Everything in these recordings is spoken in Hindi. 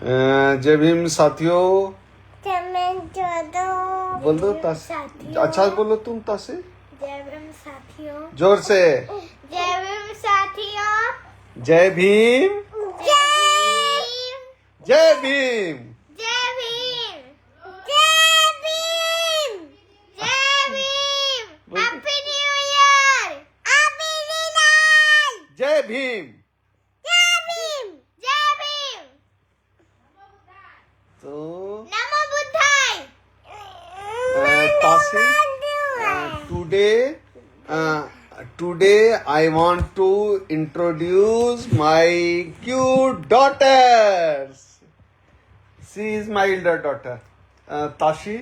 जय भीम साथियों। बोल दो अच्छा बोलो तुम तासे। जय भीम साथियों। जोर से। जय भीम साथियों। जय भीम। जय भीम। जय भीम। जय भीम। जय भीम। जय Bhim. Happy new year. Happy new year. जय भीम। जय भीम। जय भीम। तो नमो बुद्धाय। तासे today I want to introduce my cute daughters. She is my elder daughter. Tashi,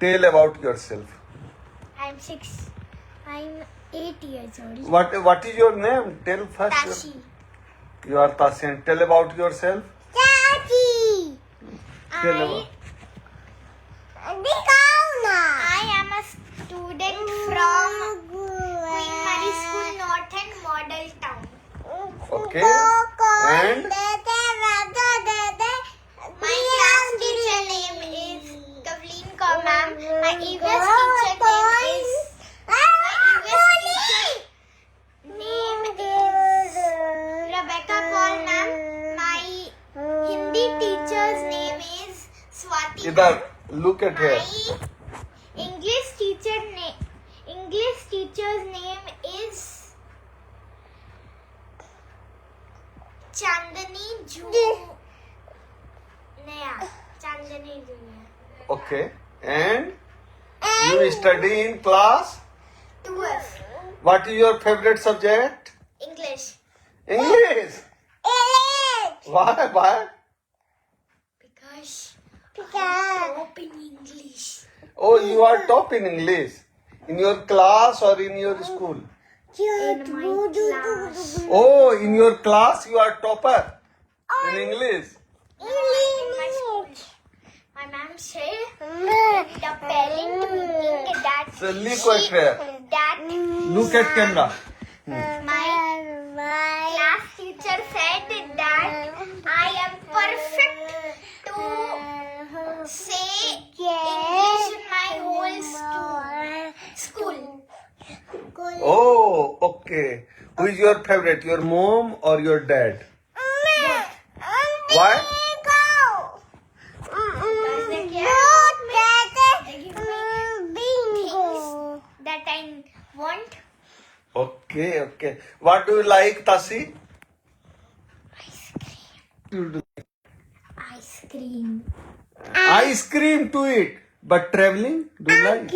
tell about yourself. I'm 6. I'm 8 years old. What is your name? Tell first. Tashi. You are Tashi. And tell about yourself. Tashi. Tell about. I am a student from Queen Mary School, North End Model Town. Okay. And My class teacher name is Kavleen Kaur ma'am. My EVS teacher name is Rebecca Paul ma'am. My Hindi teacher's name is Swati. Idhar look at her. My English teacher's name is Chandani Junior. Okay. And you study in class. 12. What is your favorite subject? English. English. Why? Because top in English. Oh, you are top in English. In your class or in your school? In my class. Oh, in your class you are topper in English. In my school. My ma'am said the parent meaning that Silly question. that Look at camera. my class teacher said that I am perfect to say English in my whole school. Oh, okay. Who is your favorite? Your mom or your dad? Why? That I want. Okay. What do you like, Tasi? Ice cream. Ice cream to eat. But traveling? Do you like?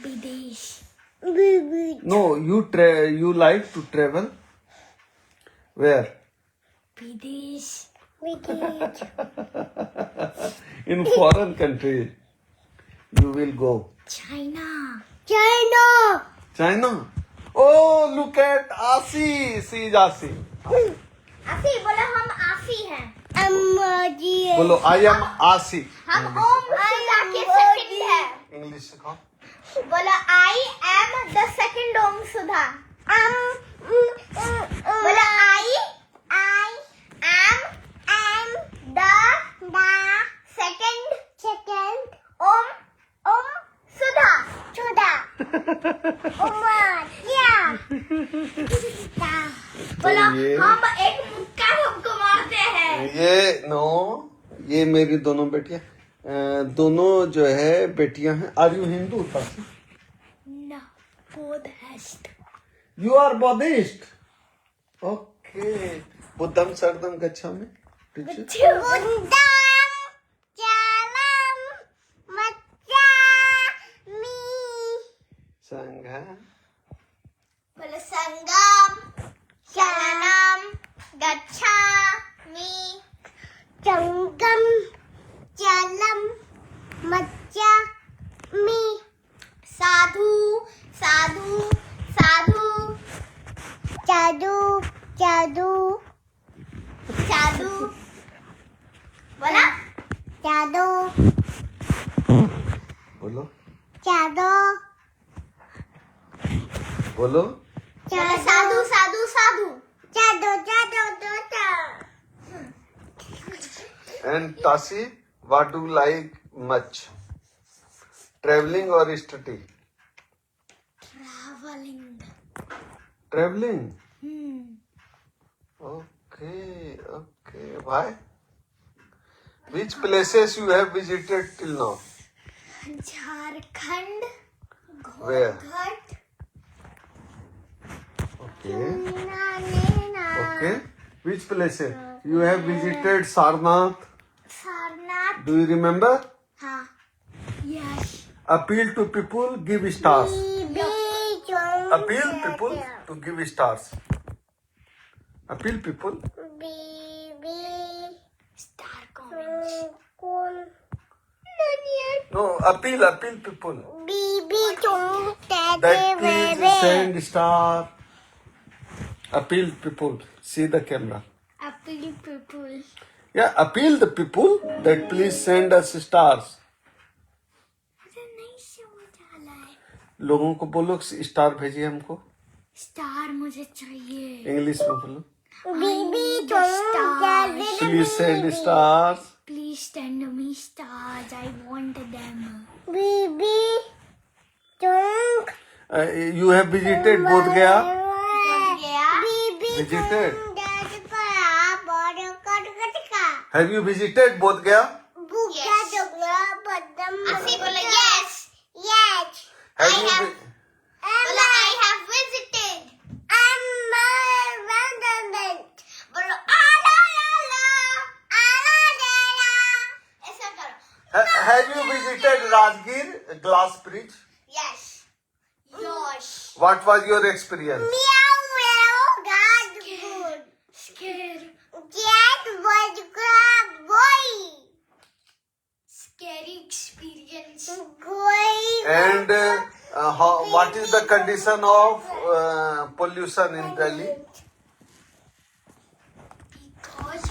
Bidesh. No, you like to travel? Where? Bidesh. In foreign countries. You will go. China. China? Oh, look at Asi. She is Asi. आसी बोलो हम आसी हैं. बोलो I am Asi. हम ओम सुधा के सेकंड है. English सिखाओ. बोलो I am the second ओम सुधा. बोलो I am the second ओम सुधा. बोलो ये- हम एक मुक्का हमको मारते हैं. ये मेरी दोनों बेटियां दोनों जो है बेटियां हैं. Are you Hindu? No, Buddhist. You are Buddhist. Okay. बुद्धम शरणम गच्छामि. संघ. बोलो संगम शरणम गच्छामि. साधु बोला बोलो. चादो बोलो साधु साधु साधु चादो चादो चादो And Tasi, what do you like much? Traveling or study? Traveling. Traveling. Okay. Why? Which places you have visited till now? Jharkhand. Where? Ghat. Okay. Which places? You have visited Sarnath. Sarnath. Do you remember? हाँ. Yes. Appeal to people, give stars. Appeal people to give stars. Appeal people. Star comments. No, appeal people. That please send star. Appeal people. See the camera. Appeal people. Yeah, appeal the people that please send us stars. मुझे नहीं समझ आ रहा है. लोगों को बोलो स्टार भेजिए हमको. स्टार मुझे चाहिए. इंग्लिश में बोलो. Stars. Please send stars. Please send me stars. I want them. You have visited Bodh Gaya? Visited. Visited. Have you visited Bodh Gaya? Asi bola yes. Yes. Have I you have. vi- Bola I have visited. बोलो आला ऐसा करो. Have you visited Rajgir Glass Bridge? Yes. Yosh. What was your experience? Scared. Scary experience. And what is the condition of pollution in Delhi? Because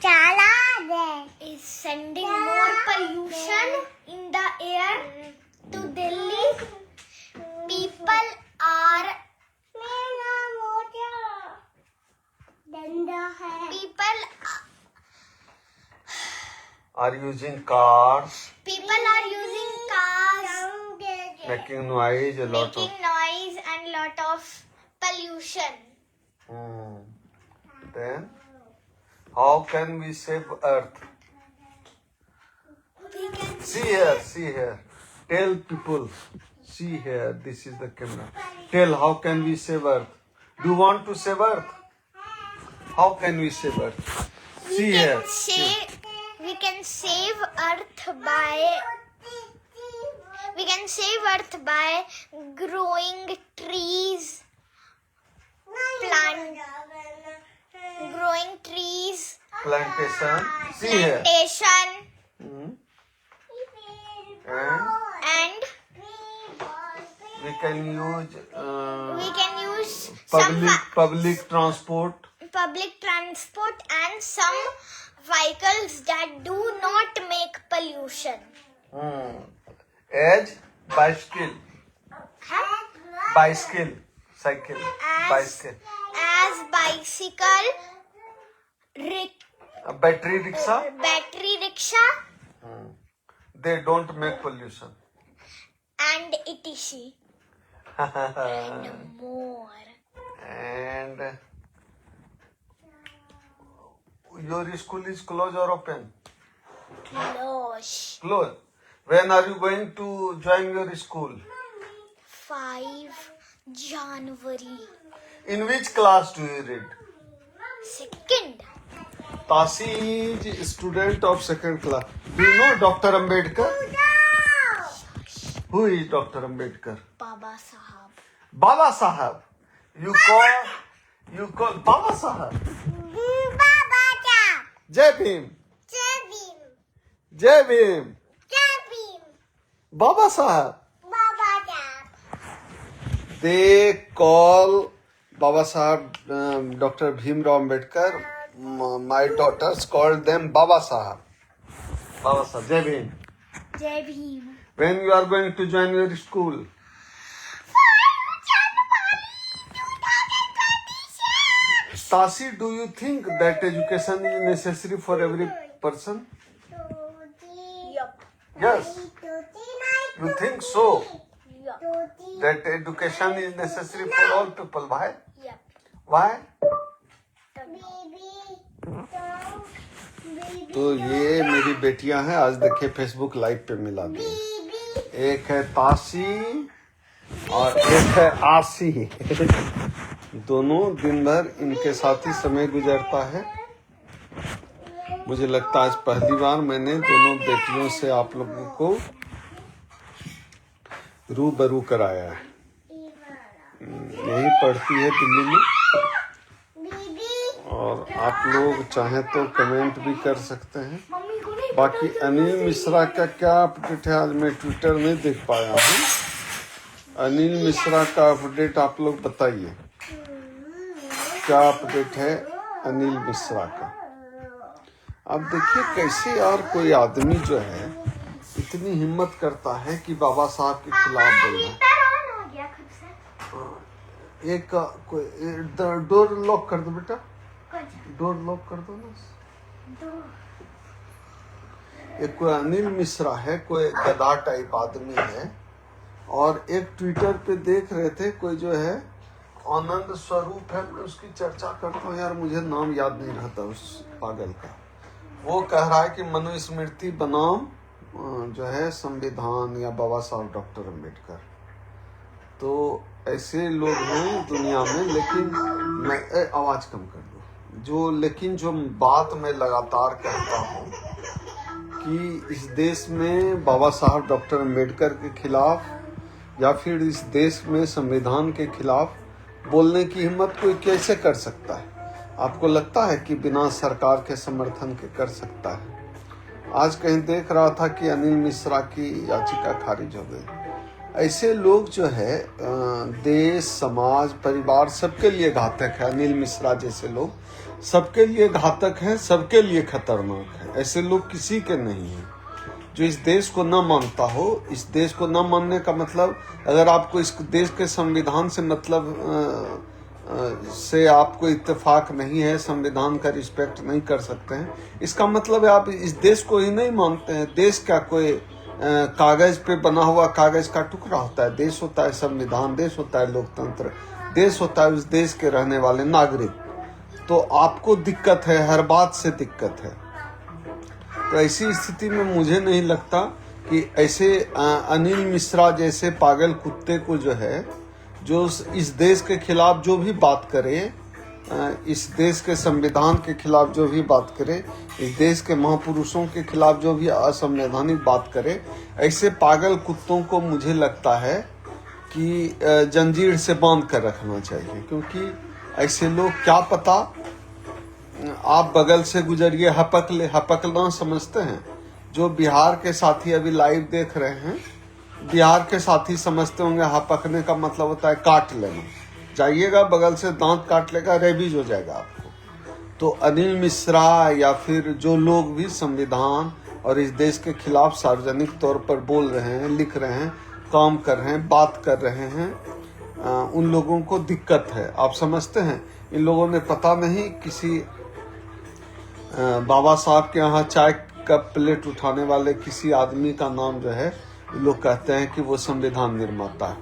Haryana is sending more pollution in the air to Delhi. People are Are using cars, using cars, making noise, a lot making noise and lot of pollution. of. Then, how can we save Earth? We can See here. Tell people. See here. This is the camera. Tell how can we save Earth? Do you want to save Earth? How can we save Earth? See here. we can save Earth by growing trees, Plantation. See here. plantation, And and we can use some public transport. public transport and some vehicles that do not make pollution. As bicycle, cycle, bicycle, As bicycle, battery rickshaw. battery rickshaw, They don't make pollution. and etc. More. And your school is closed or open? Close. Closed. When are you going to join your school? 5 January. In which class do you read? 2nd. Tasi is student of 2nd class. Do you know Dr. Ambedkar? Who is Dr. Ambedkar? Baba Sahab. Baba Sahab. You call Baba Sahab. Jai Bhim. Jai Bhim. Baba Sahab. They call Baba Sahab, Dr. Bhimrao Ambedkar. My daughters called them Baba Sahab. Baba Sahab. Jai Bhim. Jai Bhim. When you are going to join your school? 5 January 2026. Tasi, do you think that education is necessary for every person? Yup. Yes. You think so? Yup. That education is necessary for all people. Why? Yup. Why? तो ये मेरी बेटियां हैं, आज देखिए फेसबुक लाइव पे मिला दी। एक है तासी और एक है आसी। दोनों दिन भर इनके साथ ही समय गुजरता है। मुझे लगता है आज पहली बार मैंने दोनों बेटियों से आप लोगों को रूबरू कराया है। यही पढ़ती है दिल्ली में, और आप लोग चाहें तो कमेंट भी कर सकते हैं। बाकी अनिल मिश्रा का क्या अपडेट है आज मैं ट्विटर में देख पाया हूँ। अनिल मिश्रा का अपडेट आप लोग बताइए, क्या अपडेट है अनिल मिश्रा का। अब देखिए कैसे यार कोई आदमी जो है इतनी हिम्मत करता है कि बाबा साहब के खिलाफ बोलना। एक कोई डोर लॉक कर दो बेटा, डोर लॉक कर दो ना। एक कोई अनिल मिश्रा है, कोई गधा टाइप आदमी है, और एक ट्विटर पे देख रहे थे कोई जो है आनंद स्वरूप है, मैं उसकी चर्चा करता हूँ यार, मुझे नाम याद नहीं रहता उस पागल का। वो कह रहा है कि मनुस्मृति बनाम जो है संविधान या बाबा साहब डॉक्टर अम्बेडकर। तो ऐसे लोग हैं दुनिया में, लेकिन मैं आवाज कम कर दो जो, लेकिन जो बात मैं लगातार कहता हूँ कि इस देश में बाबा साहब डॉक्टर अम्बेडकर के खिलाफ या फिर इस देश में संविधान के खिलाफ बोलने की हिम्मत कोई कैसे कर सकता है? आपको लगता है कि बिना सरकार के समर्थन के कर सकता है? आज कहीं देख रहा था कि अनिल मिश्रा की याचिका खारिज हो गई। ऐसे लोग जो है देश, समाज, परिवार सबके लिए घातक है। अनिल मिश्रा जैसे लोग सबके लिए घातक हैं, सबके लिए खतरनाक है। ऐसे लोग किसी के नहीं हैं। जो इस देश को न मानता हो, इस देश को न मानने का मतलब, अगर आपको इस देश के संविधान से मतलब से आपको इत्तेफाक नहीं है, संविधान का रिस्पेक्ट नहीं कर सकते हैं, इसका मतलब है आप इस देश को ही नहीं मानते हैं। देश क्या कोई कागज पे बना हुआ कागज का टुकड़ा होता है? देश होता है संविधान, देश होता है लोकतंत्र, देश होता है उस देश के रहने वाले नागरिक। तो आपको दिक्कत है, हर बात से दिक्कत है। तो ऐसी स्थिति में मुझे नहीं लगता कि ऐसे अनिल मिश्रा जैसे पागल कुत्ते को जो है, जो इस देश के खिलाफ जो भी बात करे, इस देश के संविधान के खिलाफ जो भी बात करे, इस देश के महापुरुषों के खिलाफ जो भी असंवैधानिक बात करे, ऐसे पागल कुत्तों को मुझे लगता है कि जंजीर से बांध कर रखना चाहिए। क्योंकि ऐसे लोग, क्या पता आप बगल से गुजरिए हपकना समझते हैं। जो बिहार के साथी अभी लाइव देख रहे हैं, बिहार के साथी समझते होंगे हपकने का मतलब होता है काट लेना। जाइएगा बगल से दांत काट लेगा, रेबीज हो जाएगा आपको। तो अनिल मिश्रा या फिर जो लोग भी संविधान और इस देश के खिलाफ सार्वजनिक तौर पर बोल रहे हैं, लिख रहे हैं, काम कर रहे हैं, बात कर रहे हैं, उन लोगों को दिक्कत है। आप समझते हैं इन लोगों ने पता नहीं किसी बाबा साहब के यहाँ चाय का प्लेट उठाने वाले किसी आदमी का नाम जो है, लोग कहते हैं कि वो संविधान निर्माता है।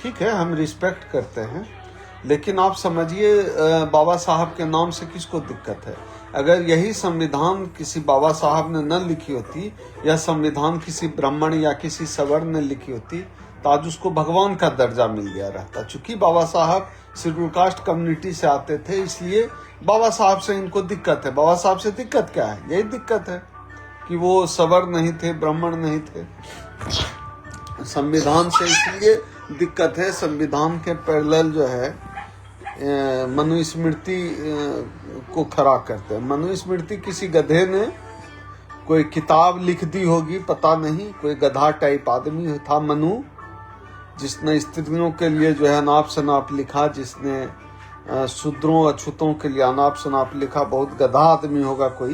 ठीक है, हम रिस्पेक्ट करते हैं, लेकिन आप समझिए बाबा साहब के नाम से किसको दिक्कत है? अगर यही संविधान किसी बाबा साहब ने न लिखी होती, या संविधान किसी ब्राह्मण या किसी सवर्ण ने लिखी होती, तो आज उसको भगवान का दर्जा मिल गया रहता। चूंकि बाबा साहब शेड्यूल कास्ट कम्युनिटी से आते थे, इसलिए बाबा साहब से इनको दिक्कत है। बाबा साहब से दिक्कत क्या है? यही दिक्कत है कि वो सवर्ण नहीं थे, ब्राह्मण नहीं थे। संविधान से इसलिए दिक्कत है, संविधान के पैरेलल जो है मनुस्मृति को खड़ा करते हैं। मनुस्मृति किसी गधे ने कोई किताब लिख दी होगी, पता नहीं, कोई गधा टाइप आदमी था मनु, जिसने स्त्रियों के लिए जो है अनाप शनाप लिखा, जिसने शूद्रों अछूतों के लिए अनाप शनाप लिखा। बहुत गधा आदमी होगा कोई।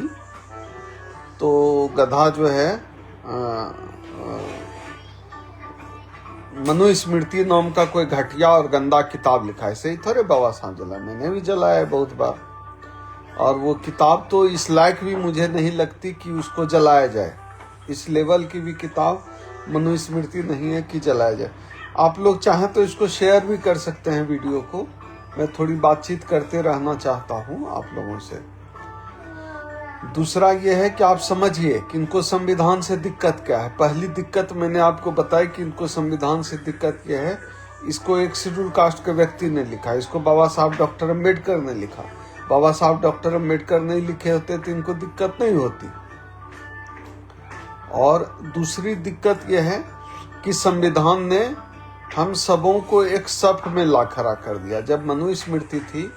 तो गधा जो है मनुस्मृति नाम का कोई घटिया और गंदा किताब लिखा है। सही थोड़े बाबा साहब जलाए, मैंने भी जलाया है बहुत बार। और वो किताब तो इस लायक भी मुझे नहीं लगती कि उसको जलाया जाए। इस लेवल की भी किताब मनुस्मृति नहीं है कि जलाया जाए। आप लोग चाहें तो इसको शेयर भी कर सकते हैं वीडियो को। मैं थोड़ी बातचीत करते रहना चाहता हूँ आप लोगों से। दूसरा ये है कि आप समझिए कि इनको संविधान से दिक्कत क्या है। पहली दिक्कत मैंने आपको बताई कि इनको संविधान से दिक्कत क्या है। इसको एक शेड्यूल कास्ट के व्यक्ति ने लिखा, इसको बाबा साहब डॉक्टर अम्बेडकर ने लिखा। बाबा साहब डॉक्टर अम्बेडकर नहीं लिखे होते तो इनको दिक्कत नहीं होती। और दूसरी दिक्कत यह है कि संविधान ने हम सबों को एक सफ्ट में ला खड़ा कर दिया। जब मनुस्मृति थी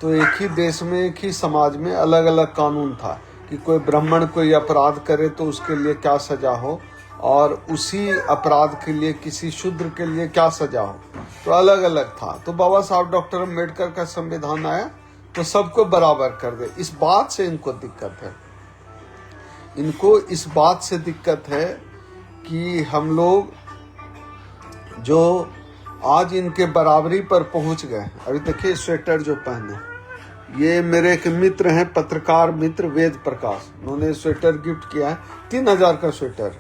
तो एक ही देश में, एक ही समाज में अलग अलग कानून था कि कोई ब्राह्मण कोई अपराध करे तो उसके लिए क्या सजा हो, और उसी अपराध के लिए किसी शूद्र के लिए क्या सजा हो, तो अलग अलग था। तो बाबा साहब डॉक्टर अम्बेडकर का संविधान आया तो सबको बराबर कर दे। इस बात से इनको दिक्कत है। इनको इस बात से दिक्कत है कि हम लोग जो आज इनके बराबरी पर पहुंच गए। अभी देखिए स्वेटर जो पहने, ये मेरे एक मित्र हैं, पत्रकार मित्र वेद प्रकाश, उन्होंने स्वेटर गिफ्ट किया है। 3000 का स्वेटर।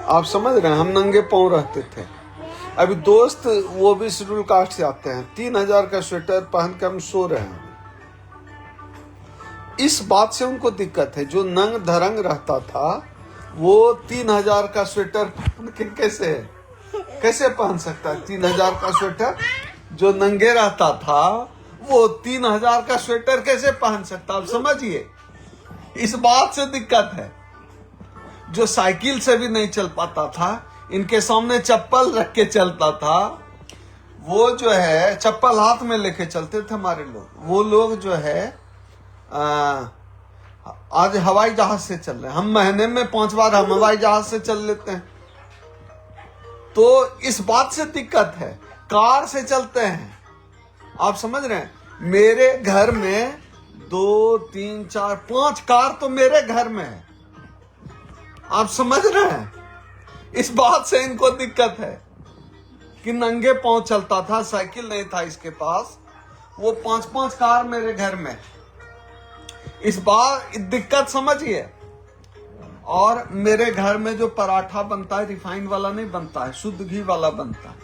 आप समझ रहे हैं, हम नंगे पांव रहते थे। अभी दोस्त वो भी शेड्यूल कास्ट से आते हैं, 3000 का स्वेटर पहन के हम सो रहे हैं। इस बात से उनको दिक्कत है। जो नंग धरंग रहता था वो 3000 का स्वेटर कैसे पहन सकता है। 3000 का स्वेटर जो नंगे रहता था वो 3000 का स्वेटर कैसे पहन सकता। आप समझिए, इस बात से दिक्कत है। जो साइकिल से भी नहीं चल पाता था, इनके सामने चप्पल रख के चलता था, वो जो है चप्पल हाथ में लेके चलते थे हमारे लोग। वो लोग जो है आज हवाई जहाज से चल रहे हैं। हम महीने में 5 बार हम हवाई जहाज से चल लेते हैं। तो इस बात से दिक्कत है। कार से चलते हैं। आप समझ रहे हैं, मेरे घर में 2, 3, 4, 5 कार तो मेरे घर में है। आप समझ रहे हैं, इस बात से इनको दिक्कत है कि नंगे पांव चलता था, साइकिल नहीं था इसके पास, वो 5-5 कार मेरे घर में। इस बार दिक्कत समझिए। और मेरे घर में जो पराठा बनता है रिफाइंड वाला नहीं बनता है, शुद्ध घी वाला बनता है।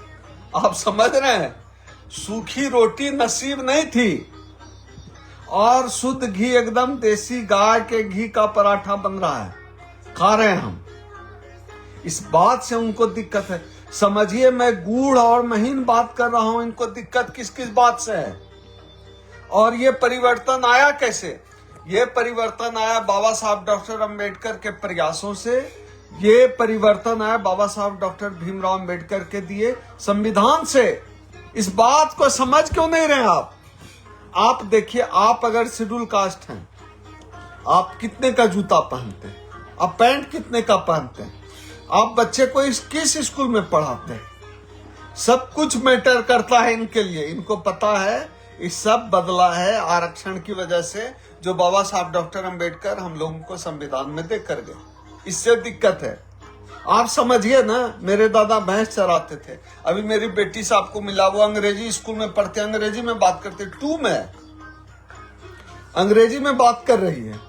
आप समझ रहे हैं, सूखी रोटी नसीब नहीं थी और शुद्ध घी एकदम देसी गाय के घी का पराठा बन रहा है, खा रहे हैं हम। इस बात से उनको दिक्कत है। समझिए, मैं गूढ़ और महीन बात कर रहा हूं, इनको दिक्कत किस किस बात से है। और ये परिवर्तन आया कैसे? ये परिवर्तन आया बाबा साहब डॉक्टर अम्बेडकर के प्रयासों से। ये परिवर्तन आया बाबा साहब डॉक्टर भीमराव अम्बेडकर के दिए संविधान से। इस बात को समझ क्यों नहीं रहे आप देखिए, आप अगर शेड्यूल कास्ट हैं, आप कितने का जूता पहनते हैं, आप पैंट कितने का पहनते हैं, आप बच्चे को किस स्कूल में पढ़ाते हैं, सब कुछ मैटर करता है इनके लिए। इनको पता है ये सब बदला है आरक्षण की वजह से, जो बाबा साहब डॉक्टर अम्बेडकर हम लोगों को संविधान में दे कर गए। इससे दिक्कत है। आप समझिए ना, मेरे दादा भैंस चराते थे। अभी मेरी बेटी से आपको मिला, वो अंग्रेजी स्कूल में पढ़ते, अंग्रेजी में बात करते, 2 में अंग्रेजी में बात कर रही है।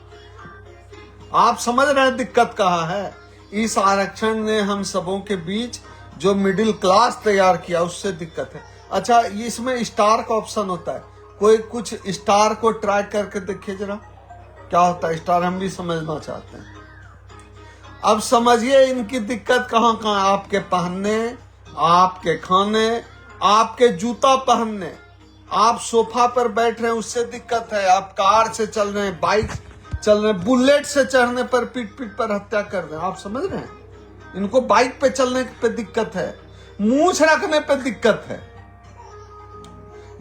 आप समझ रहे हैं दिक्कत कहाँ है। इस आरक्षण ने हम सबों के बीच जो मिडिल क्लास तैयार किया, उससे दिक्कत है। अच्छा, इसमें स्टार का ऑप्शन होता है, कोई कुछ स्टार को ट्राई करके देखिए जरा क्या होता है स्टार, हम भी समझना चाहते हैं। अब समझिए इनकी दिक्कत कहाँ कहाँ। आपके पहनने, आपके खाने, आपके जूता पहनने, आप सोफा पर बैठ रहे हैं उससे दिक्कत है, आप कार से चल रहे हैं, बाइक चल रहे हैं, बुलेट से चढ़ने पर पीठ पर हत्या कर रहे हैं। आप समझ रहे हैं, इनको बाइक पे चलने पे दिक्कत है, मूंछ रखने पे दिक्कत है।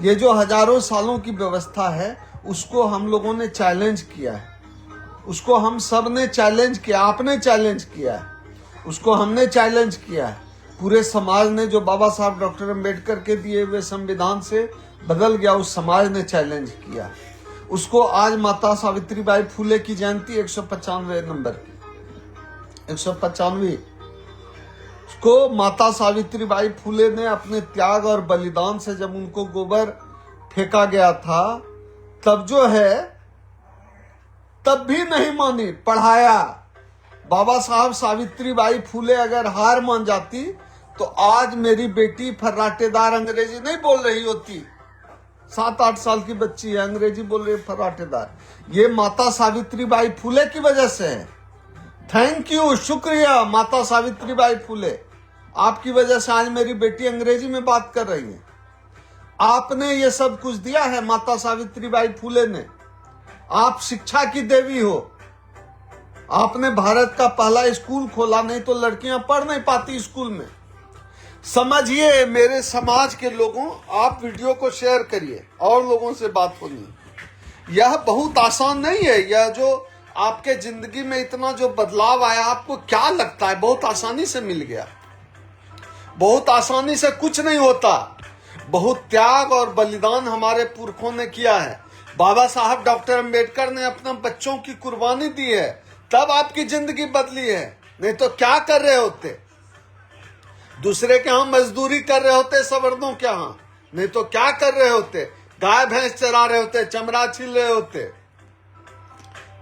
ये जो हजारों सालों की व्यवस्था है उसको हम लोगों ने चैलेंज किया है, उसको हम सब ने चैलेंज किया, आपने चैलेंज किया है, उसको हमने चैलेंज किया है। पूरे समाज ने, जो बाबा साहब डॉक्टर अम्बेडकर के दिए हुए संविधान से बदल गया, उस समाज ने चैलेंज किया उसको। आज माता सावित्रीबाई फुले की जयंती 195 नंबर की, 195 को माता सावित्रीबाई फुले ने अपने त्याग और बलिदान से जब उनको गोबर फेंका गया था, तब जो है तब भी नहीं मानी, पढ़ाया। बाबा साहब सावित्रीबाई फुले अगर हार मान जाती तो आज मेरी बेटी फर्राटेदार अंग्रेजी नहीं बोल रही होती। 7-8 साल की बच्ची है, अंग्रेजी बोल रही है फर्राटेदार। ये माता सावित्रीबाई फुले की वजह से है। थैंक यू, शुक्रिया माता सावित्रीबाई फुले। आपकी वजह से आज मेरी बेटी अंग्रेजी में बात कर रही है। आपने ये सब कुछ दिया है माता सावित्रीबाई फुले ने। आप शिक्षा की देवी हो। आपने भारत का पहला स्कूल खोला, नहीं तो लड़कियां पढ़ नहीं पाती स्कूल में। समझिए मेरे समाज के लोगों, आप वीडियो को शेयर करिए और लोगों से बात होनी। यह बहुत आसान नहीं है। यह जो आपके जिंदगी में इतना जो बदलाव आया, आपको क्या लगता है बहुत आसानी से मिल गया? बहुत आसानी से कुछ नहीं होता। बहुत त्याग और बलिदान हमारे पुरखों ने किया है। बाबा साहब डॉक्टर अंबेडकर ने अपने बच्चों की कुर्बानी दी है, तब आपकी जिंदगी बदली है। नहीं तो क्या कर रहे होते? दूसरे के यहां मजदूरी कर रहे होते, सवर्णों के यहां। नहीं तो क्या कर रहे होते? गाय भैंस चरा रहे होते, चमड़ा छील रहे होते।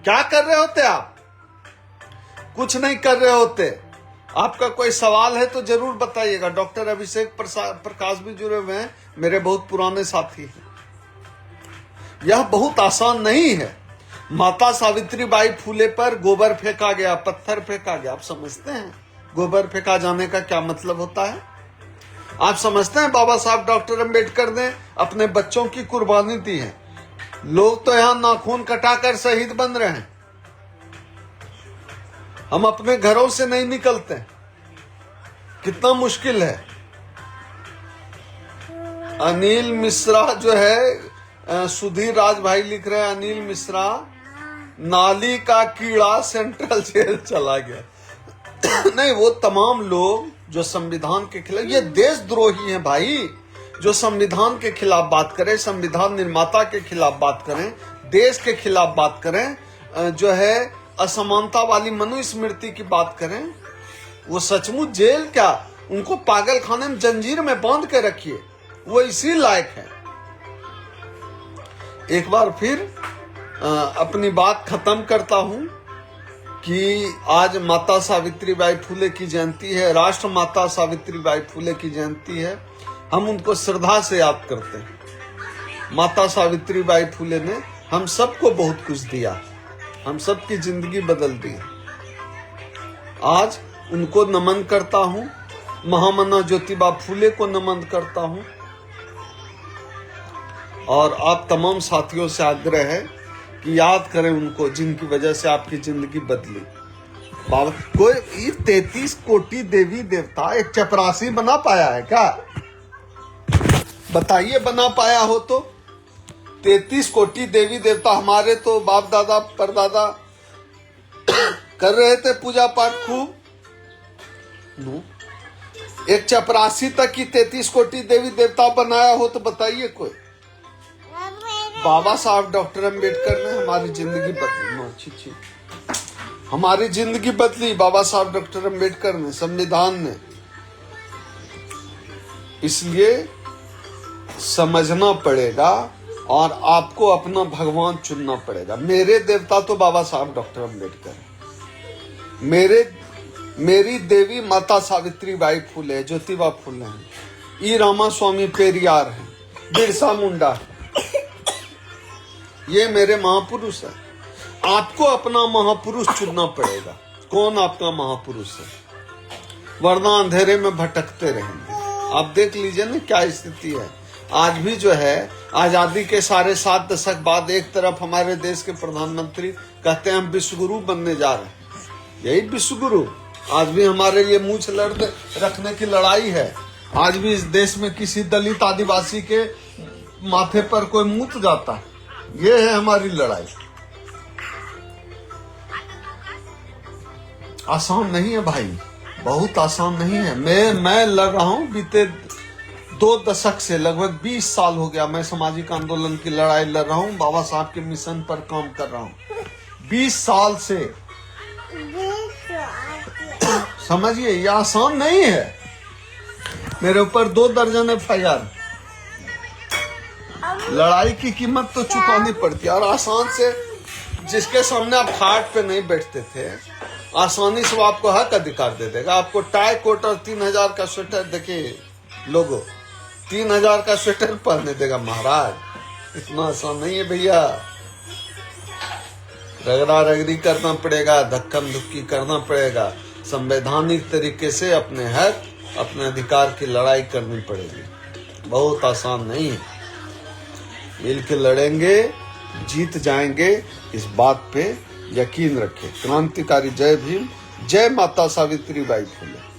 क्या कर रहे होते आप? कुछ नहीं कर रहे होते। आपका कोई सवाल है तो जरूर बताइएगा। डॉक्टर अभिषेक प्रकाश भी जुड़े हुए हैं, मेरे बहुत पुराने साथी हैं। यह बहुत आसान नहीं है। माता सावित्रीबाई फुले पर गोबर फेंका गया, पत्थर फेंका गया। आप समझते हैं गोबर फेंका जाने का क्या मतलब होता है? आप समझते हैं बाबा साहब डॉक्टर अंबेडकर ने अपने बच्चों की कुर्बानी दी है। लोग तो यहां नाखून कटाकर शहीद बन रहे हैं। हम अपने घरों से नहीं निकलते। कितना मुश्किल है। अनिल मिश्रा जो है, सुधीर राज भाई लिख रहे हैं, अनिल मिश्रा नाली का कीड़ा सेंट्रल जेल चला गया। नहीं, वो तमाम लोग जो संविधान के खिलाफ, ये देशद्रोही हैं भाई। जो संविधान के खिलाफ बात करें, संविधान निर्माता के खिलाफ बात करें, देश के खिलाफ बात करें, जो है असमानता वाली मनुस्मृति की बात करें, वो सचमुच जेल क्या, उनको पागल खाने में जंजीर में बांध के रखिए। वो इसी लायक है। एक बार फिर अपनी बात खत्म करता हूं कि आज माता सावित्रीबाई फुले की जयंती है, राष्ट्र माता सावित्रीबाई फुले की जयंती है। हम उनको श्रद्धा से याद करते हैं। माता सावित्रीबाई फुले ने हम सबको बहुत कुछ दिया, हम सबकी जिंदगी बदल दी। आज उनको नमन करता हूं। महामना ज्योतिबा फुले को नमन करता हूं। और आप तमाम साथियों से आग्रह है कि याद करें उनको, जिनकी वजह से आपकी जिंदगी बदली। बाबा कोई 33 कोटि देवी देवता एक चपरासी बना पाया है क्या? बताइए, बना पाया हो तो। 33 कोटि देवी देवता हमारे तो बाप दादा परदादा कर रहे थे पूजा पाठ खूब। एक चपरासी तक की 33 कोटि देवी देवता बनाया हो तो बताइए कोई। बाबा साहब डॉक्टर अंबेडकर ने हमारी जिंदगी बदली। हमारी जिंदगी बदली बाबा साहब डॉक्टर अंबेडकर ने, संविधान ने। इसलिए समझना पड़ेगा और आपको अपना भगवान चुनना पड़ेगा। मेरे देवता तो बाबा साहब डॉक्टर अंबेडकर है। मेरी देवी माता सावित्रीबाई फुले, ज्योतिबा फुले हैं, ई रामास्वामी पेरियार हैं, बिरसा मुंडा है। ये मेरे महापुरुष है। आपको अपना महापुरुष चुनना पड़ेगा। कौन आपका महापुरुष है? वरना अंधेरे में भटकते रहेंगे। आप देख लीजिए ना क्या स्थिति है। आज भी जो है, आजादी के 7.5 दशक बाद एक तरफ हमारे देश के प्रधानमंत्री कहते हैं हम विश्वगुरु बनने जा रहे हैं। यही विश्वगुरु। आज भी हमारे लिए मूंछ रखने की लड़ाई है। आज भी इस देश में किसी दलित आदिवासी के माथे पर कोई मूत जाता है। ये है हमारी लड़ाई। आसान नहीं है भाई, बहुत आसान नहीं है। मैं लड़ रहा हूं बीते 2 दशक से, लगभग 20 साल हो गया मैं सामाजिक आंदोलन की लड़ाई लड़ रहा हूं। बाबा साहब के मिशन पर काम कर रहा हूं 20 साल से। समझिए, ये आसान नहीं है। मेरे ऊपर 2 दर्जन FIR। लड़ाई की कीमत तो चुकानी पड़ती है। और आसान से, जिसके सामने आप खाट पे नहीं बैठते थे, आसानी से वो आपको हक अधिकार दे देगा। आपको टाई कोट और 3000 का स्वेटर, देखिए लोगो, 3000 का स्वेटर पहनने देगा महाराज। इतना आसान नहीं है भैया। रगड़ा रगड़ी करना पड़ेगा, धक्कम धुक्की करना पड़ेगा। संवैधानिक तरीके से अपने हक, अपने अधिकार की लड़ाई करनी पड़ेगी। बहुत आसान नहीं है। मिल के लड़ेंगे, जीत जाएंगे, इस बात पे यकीन रखें। क्रांतिकारी जय भीम, जय माता सावित्रीबाई फुले।